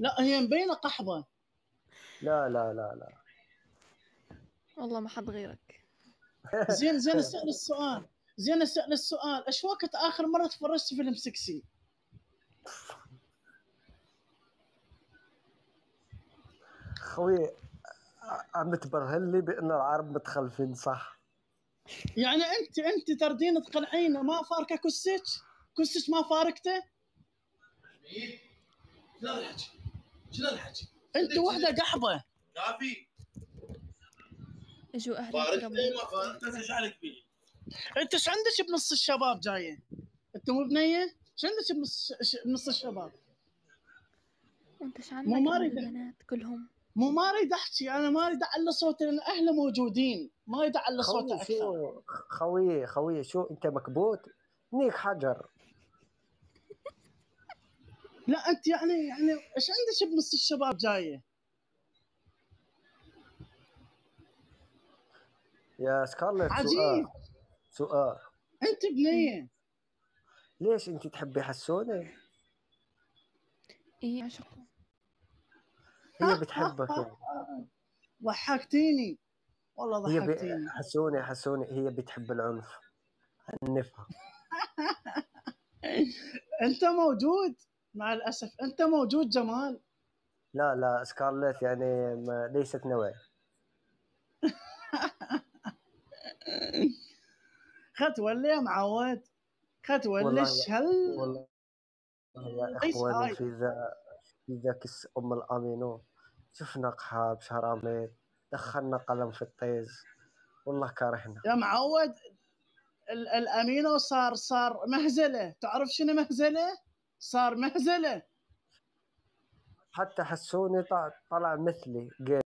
لا هي مبينة قحبة. لا لا لا لا. والله ما حد غيرك. زين اسأل السؤال. ايش وقت آخر مرة تفرجت فيلم سكسي؟ خوي، عم تبرهن لي بأن العرب متخلفين صح. يعني انت تردين تقنعينا ما فاركه كسش ما فاركته. ايه شنو الحكي؟ شنو الحكي؟ انت وحده قحبه. كافي. اجوا اهلك فارقت قربوا. ما فارقت ايش عليك فيه؟ انت ايش عندك بنص الشباب جايه؟ انت مو بنيه؟ ايش عندك بنص الشباب؟ وانت ايش مو عندك ما عند اريد البنات كلهم؟ ما اريد احكي، انا ما اريد اعلى صوتي لان اهله موجودين، ما اريد اعلى صوته خوي شو، اكثر. خوي شو انت مكبوت؟ نيك حجر. لا انت يعني ايش عندك بنص الشباب جايه؟ يا سكارلت، عجيب. سؤال. انت ايه. بنيه. ليش انت تحبي حسونة؟ ايه عشقه. هي بتحبك يعني. ضحكتيني والله ضحكتيني. حسونة هي بتحب العنف، عنفها. انت موجود، مع الاسف انت موجود جمال. لا لا، سكارلت يعني ليست نوعي. خت ولا يا معود، خت والله ولش هل والله يا ليش إخواني، هاي. في ذا كس أم الأمينو، شفنا قحاب شراميط، دخلنا قلم في الطيز، والله كارهنا. يا معود الامينو صار مهزله، تعرف شنو مهزله؟ صار مهزله. حتى حسوني طلع مثلي